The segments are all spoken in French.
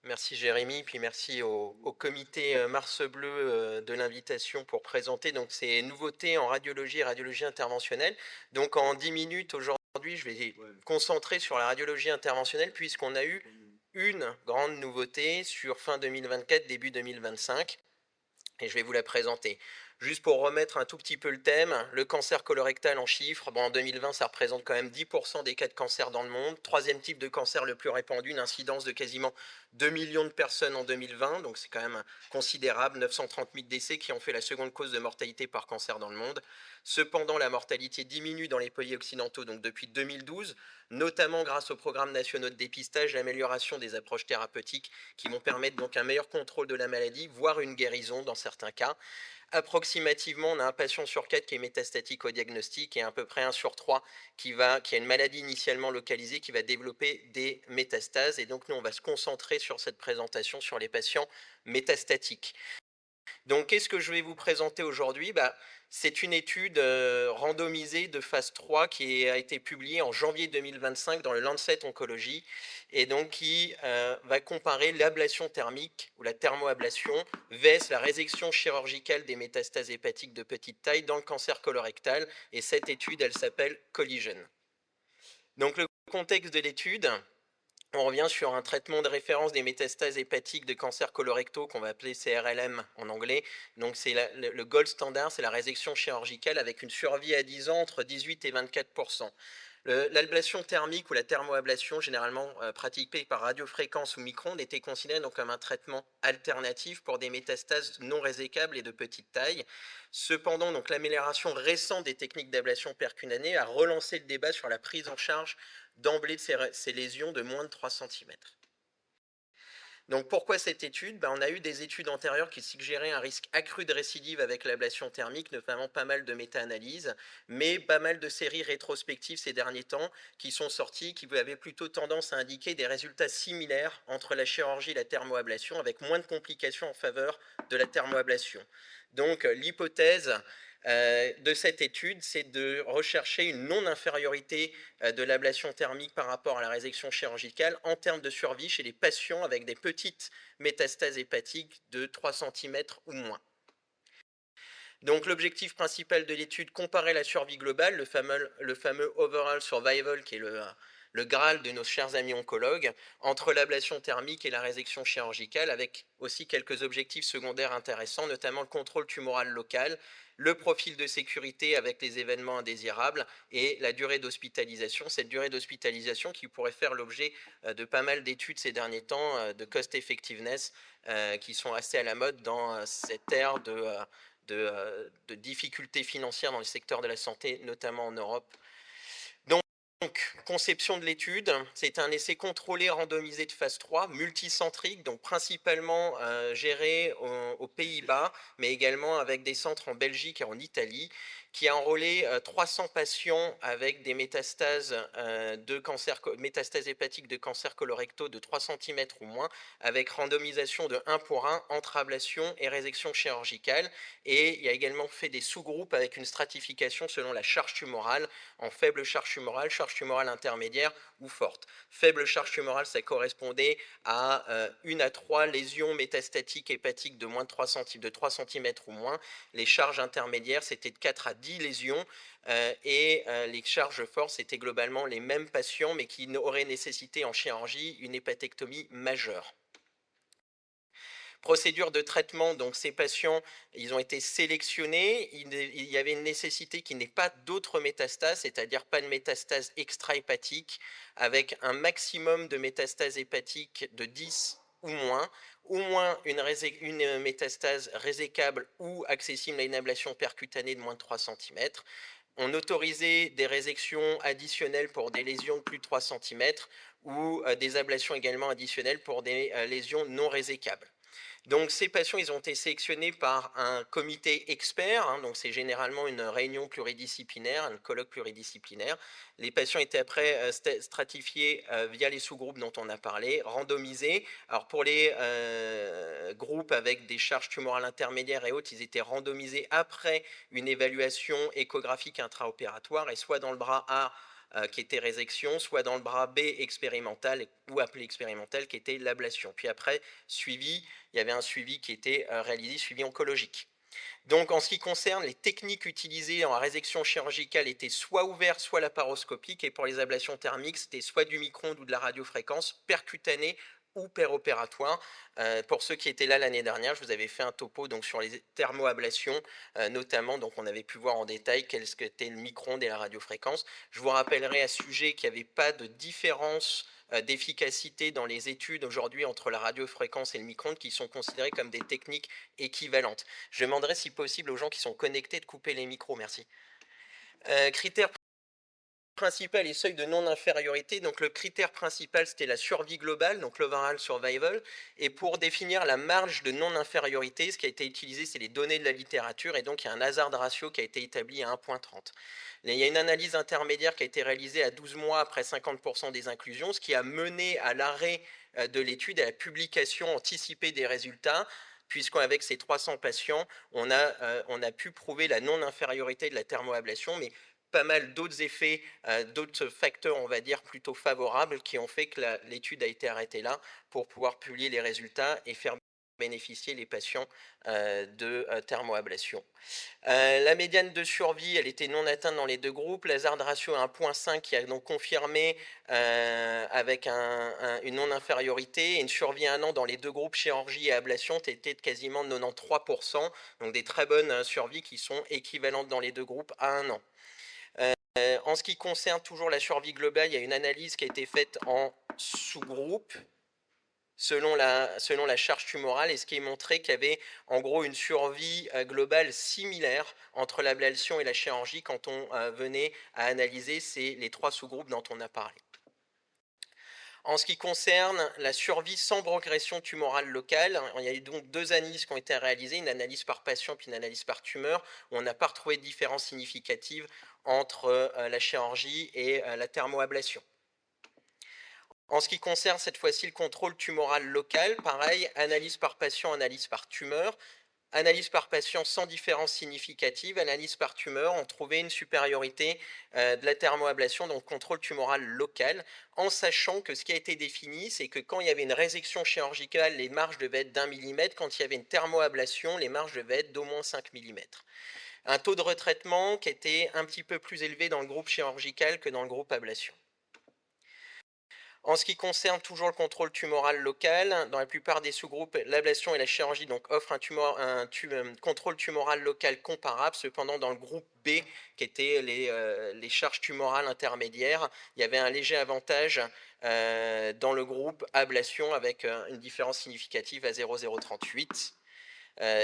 Merci Jérémy, puis merci au comité Mars Bleu de l'invitation pour présenter donc ces nouveautés en radiologie et radiologie interventionnelle. Donc en 10 minutes aujourd'hui, je vais concentrer sur la radiologie interventionnelle puisqu'on a eu une grande nouveauté sur fin 2024, début 2025 et je vais vous la présenter. Juste pour remettre un tout petit peu le thème, le cancer colorectal en chiffres, bon, en 2020 ça représente quand même 10% des cas de cancer dans le monde, troisième type de cancer le plus répandu, une incidence de quasiment 2 millions de personnes en 2020, donc c'est quand même considérable, 930 000 décès qui ont fait la seconde cause de mortalité par cancer dans le monde. Cependant, la mortalité diminue dans les pays occidentaux donc depuis 2012, notamment grâce aux programmes nationaux de dépistage, l'amélioration des approches thérapeutiques qui vont permettre donc un meilleur contrôle de la maladie, voire une guérison dans certains cas. Approximativement, on a un patient sur 4 qui est métastatique au diagnostic et à peu près un sur 3 qui a une maladie initialement localisée qui va développer des métastases. Et donc nous, on va se concentrer sur cette présentation sur les patients métastatiques. Donc, qu'est-ce que je vais vous présenter aujourd'hui? C'est une étude randomisée de phase 3 qui a été publiée en janvier 2025 dans le Lancet Oncology et donc qui va comparer l'ablation thermique ou la thermoablation vs la résection chirurgicale des métastases hépatiques de petite taille dans le cancer colorectal. Et cette étude, elle s'appelle Collision. Donc, le contexte de l'étude, on revient sur un traitement de référence des métastases hépatiques de cancer colorectaux qu'on va appeler CRLM en anglais. Donc c'est le gold standard, c'est la résection chirurgicale avec une survie à 10 ans entre 18 et 24%. L'ablation thermique ou la thermoablation, généralement pratiquée par radiofréquence ou micro-ondes, était considérée donc comme un traitement alternatif pour des métastases non résécables et de petite taille. Cependant, donc l'amélioration récente des techniques d'ablation percutanées a relancé le débat sur la prise en charge d'emblée de ces lésions de moins de 3 cm. Donc pourquoi cette étude? On a eu des études antérieures qui suggéraient un risque accru de récidive avec l'ablation thermique, notamment pas mal de méta-analyses, mais pas mal de séries rétrospectives ces derniers temps qui sont sorties, qui avaient plutôt tendance à indiquer des résultats similaires entre la chirurgie et la thermoablation, avec moins de complications en faveur de la thermoablation. Donc l'hypothèse de cette étude, c'est de rechercher une non-infériorité de l'ablation thermique par rapport à la résection chirurgicale en termes de survie chez les patients avec des petites métastases hépatiques de 3 cm ou moins. Donc l'objectif principal de l'étude, comparer la survie globale, le fameux overall survival qui est le Graal de nos chers amis oncologues, entre l'ablation thermique et la résection chirurgicale, avec aussi quelques objectifs secondaires intéressants, notamment le contrôle tumoral local, le profil de sécurité avec les événements indésirables et la durée d'hospitalisation. Cette durée d'hospitalisation qui pourrait faire l'objet de pas mal d'études ces derniers temps de cost effectiveness qui sont assez à la mode dans cette ère de difficultés financières dans le secteur de la santé, notamment en Europe. Donc, conception de l'étude, c'est un essai contrôlé randomisé de phase 3, multicentrique, donc principalement géré aux Pays-Bas, mais également avec des centres en Belgique et en Italie, qui a enrôlé 300 patients avec des métastases, métastases hépatiques de cancer colorectaux de 3 cm ou moins, avec randomisation de 1 pour 1 entre ablation et résection chirurgicale. Et il y a également fait des sous-groupes avec une stratification selon la charge tumorale, en faible charge tumorale intermédiaire ou forte. Faible charge tumorale, ça correspondait à 1 à 3 lésions métastatiques hépatiques de moins de 3 cm ou moins. Les charges intermédiaires, c'était de 4 à 10 lésions. Et les charges fortes, c'était globalement les mêmes patients, mais qui auraient nécessité en chirurgie une hépatectomie majeure. Procédure de traitement, donc ces patients, ils ont été sélectionnés, il y avait une nécessité qu'il n'y ait pas d'autres métastases, c'est-à-dire pas de métastases extra-hépatiques, avec un maximum de métastases hépatiques de 10 ou moins une métastase résécable ou accessible à une ablation percutanée de moins de 3 cm. On autorisait des résections additionnelles pour des lésions de plus de 3 cm ou des ablations également additionnelles pour des lésions non résécables. Donc ces patients, ils ont été sélectionnés par un comité expert, donc c'est généralement une réunion pluridisciplinaire, un colloque pluridisciplinaire. Les patients étaient après stratifiés via les sous-groupes dont on a parlé, randomisés. Alors pour les groupes avec des charges tumorales intermédiaires et autres, ils étaient randomisés après une évaluation échographique intraopératoire et soit dans le bras A qui était résection, soit dans le bras B expérimental ou appelé expérimental, qui était l'ablation. Puis après, suivi, il y avait un suivi qui était réalisé, suivi oncologique. Donc, en ce qui concerne les techniques utilisées en résection chirurgicale étaient soit ouvertes, soit laparoscopiques, et pour les ablations thermiques, c'était soit du micro-ondes ou de la radiofréquence, percutanée ou péropératoire. Pour ceux qui étaient là l'année dernière, je vous avais fait un topo donc, sur les thermoablations, notamment, donc on avait pu voir en détail quel était le micro-ondes et la radiofréquence. Je vous rappellerai à ce sujet qu'il n'y avait pas de différence d'efficacité dans les études aujourd'hui entre la radiofréquence et le micro-ondes qui sont considérées comme des techniques équivalentes. Je demanderai si possible aux gens qui sont connectés de couper les micros, merci. Critère principal et seuil de non-infériorité. Donc le critère principal, c'était la survie globale, donc l'overall survival. Et pour définir la marge de non-infériorité, ce qui a été utilisé, c'est les données de la littérature. Et donc il y a un hazard ratio qui a été établi à 1,30. Il y a une analyse intermédiaire qui a été réalisée à 12 mois après 50% des inclusions, ce qui a mené à l'arrêt de l'étude et à la publication anticipée des résultats, puisqu'avec ces 300 patients, on a pu prouver la non-infériorité de la thermoablation, mais pas mal d'autres effets, d'autres facteurs, on va dire, plutôt favorables qui ont fait que l'étude a été arrêtée là pour pouvoir publier les résultats et faire bénéficier les patients de thermoablation. La médiane de survie, elle était non atteinte dans les deux groupes. L'hazard ratio à 1,5 qui a donc confirmé avec une non-infériorité et une survie à 1 an dans les deux groupes chirurgie et ablation était de quasiment 93%, donc des très bonnes survies qui sont équivalentes dans les deux groupes à 1 an. En ce qui concerne toujours la survie globale, il y a une analyse qui a été faite en sous-groupe selon la charge tumorale et ce qui est montré qu'il y avait en gros une survie globale similaire entre l'ablation et la chirurgie quand on venait à analyser les 3 sous-groupes dont on a parlé. En ce qui concerne la survie sans progression tumorale locale, il y a eu donc 2 analyses qui ont été réalisées, une analyse par patient puis une analyse par tumeur, où on n'a pas retrouvé de différence significative entre la chirurgie et la thermoablation. En ce qui concerne cette fois-ci le contrôle tumoral local, pareil, analyse par patient, analyse par tumeur. Analyse par patient sans différence significative, analyse par tumeur, on trouvait une supériorité de la thermoablation, donc contrôle tumoral local, en sachant que ce qui a été défini, c'est que quand il y avait une résection chirurgicale, les marges devaient être d'1 millimètre, quand il y avait une thermoablation, les marges devaient être d'au moins 5 millimètres. Un taux de retraitement qui était un petit peu plus élevé dans le groupe chirurgical que dans le groupe ablation. En ce qui concerne toujours le contrôle tumoral local, dans la plupart des sous-groupes, l'ablation et la chirurgie donc, offrent un contrôle tumoral local comparable. Cependant, dans le groupe B, qui était les charges tumorales intermédiaires, il y avait un léger avantage dans le groupe ablation avec une différence significative à 0,038.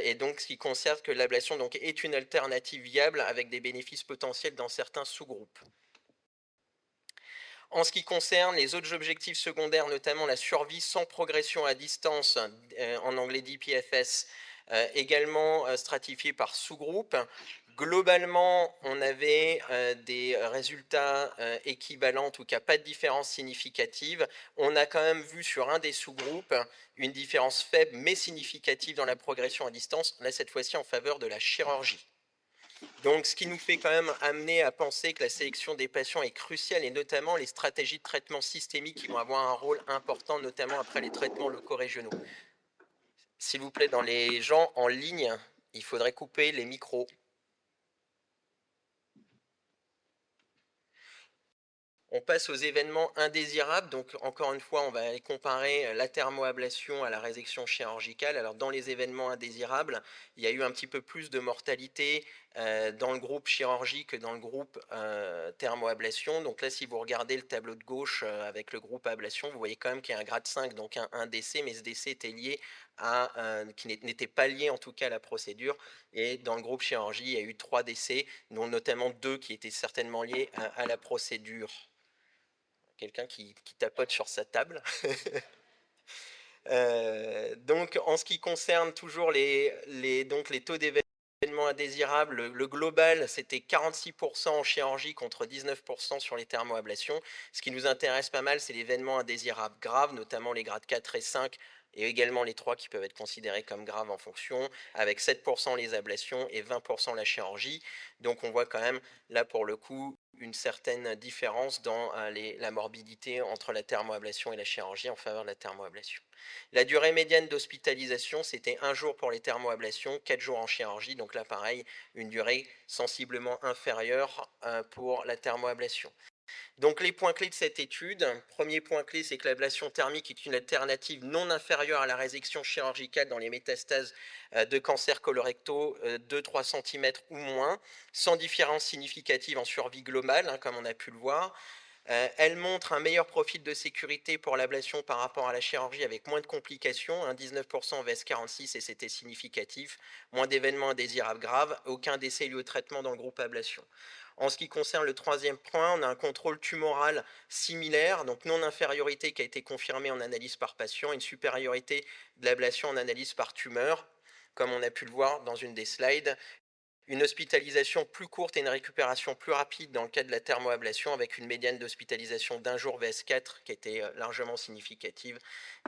Et donc, ce qui concerne que l'ablation donc, est une alternative viable avec des bénéfices potentiels dans certains sous-groupes. En ce qui concerne les autres objectifs secondaires, notamment la survie sans progression à distance, en anglais DPFS, également stratifié par sous-groupe. Globalement, on avait des résultats équivalents, en tout cas pas de différence significative. On a quand même vu sur un des sous-groupes une différence faible mais significative dans la progression à distance, là cette fois-ci en faveur de la chirurgie. Donc, ce qui nous fait quand même amener à penser que la sélection des patients est cruciale, et notamment les stratégies de traitement systémique qui vont avoir un rôle important, notamment après les traitements locaux régionaux. S'il vous plaît, dans les gens en ligne, il faudrait couper les micros. On passe aux événements indésirables. Donc, encore une fois, on va aller comparer la thermoablation à la résection chirurgicale. Alors, dans les événements indésirables, il y a eu un petit peu plus de mortalité dans le groupe chirurgie que dans le groupe thermoablation. Donc là, si vous regardez le tableau de gauche avec le groupe ablation, vous voyez quand même qu'il y a un grade 5, donc un décès, mais ce décès était lié qui n'était pas lié en tout cas à la procédure. Et dans le groupe chirurgie, il y a eu 3 décès, dont notamment 2 qui étaient certainement liés à la procédure. Quelqu'un qui tapote sur sa table. Donc, en ce qui concerne toujours les taux d'événements indésirables, le global, c'était 46% en chirurgie contre 19% sur les thermoablations. Ce qui nous intéresse pas mal, c'est l'événement indésirable grave, notamment les grades 4 et 5 et également les 3 qui peuvent être considérés comme graves en fonction, avec 7% les ablations et 20% la chirurgie. Donc on voit quand même là pour le coup une certaine différence dans la morbidité entre la thermoablation et la chirurgie en faveur de la thermoablation. La durée médiane d'hospitalisation, c'était 1 jour pour les thermoablations, 4 jours en chirurgie, donc là pareil, une durée sensiblement inférieure pour la thermoablation. Donc les points clés de cette étude, premier point clé, c'est que l'ablation thermique est une alternative non inférieure à la résection chirurgicale dans les métastases de cancers colorectaux de 3 cm ou moins, sans différence significative en survie globale, comme on a pu le voir. Elle montre un meilleur profil de sécurité pour l'ablation par rapport à la chirurgie avec moins de complications, 19% vs 46 et c'était significatif, moins d'événements indésirables graves, aucun décès lié au traitement dans le groupe ablation. En ce qui concerne le troisième point, on a un contrôle tumoral similaire, donc non-infériorité qui a été confirmée en analyse par patient, une supériorité de l'ablation en analyse par tumeur, comme on a pu le voir dans une des slides. Une hospitalisation plus courte et une récupération plus rapide dans le cas de la thermoablation avec une médiane d'hospitalisation d'1 jour vs 4 qui était largement significative.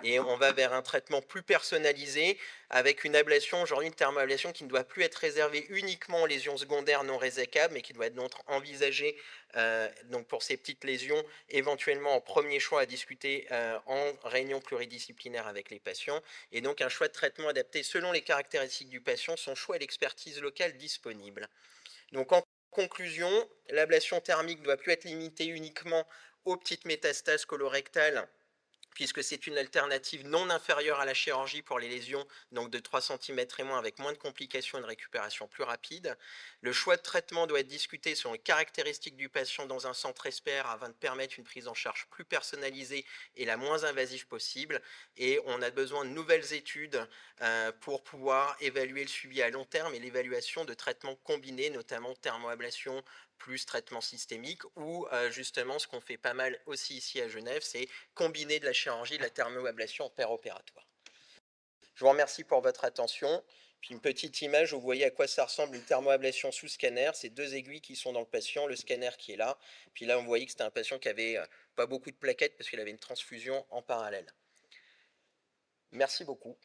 Et on va vers un traitement plus personnalisé avec une ablation, aujourd'hui une thermoablation qui ne doit plus être réservée uniquement aux lésions secondaires non résécables mais qui doit être donc envisagée donc pour ces petites lésions éventuellement en premier choix à discuter en réunion pluridisciplinaire avec les patients et donc un choix de traitement adapté selon les caractéristiques du patient, son choix et l'expertise locale disponible. Donc en conclusion, l'ablation thermique ne doit plus être limitée uniquement aux petites métastases colorectales puisque c'est une alternative non inférieure à la chirurgie pour les lésions donc de 3 cm et moins avec moins de complications et de récupération plus rapide. Le choix de traitement doit être discuté selon les caractéristiques du patient dans un centre expert afin de permettre une prise en charge plus personnalisée et la moins invasive possible. Et on a besoin de nouvelles études pour pouvoir évaluer le suivi à long terme et l'évaluation de traitements combinés, notamment thermoablation, plus traitement systémique, ou justement ce qu'on fait pas mal aussi ici à Genève, c'est combiner de la chirurgie et de la thermoablation en opératoire. Je vous remercie pour votre attention. Puis une petite image où vous voyez à quoi ça ressemble une thermoablation sous scanner. C'est 2 aiguilles qui sont dans le patient, le scanner qui est là. Puis là, on voyait que c'était un patient qui avait pas beaucoup de plaquettes parce qu'il avait une transfusion en parallèle. Merci beaucoup.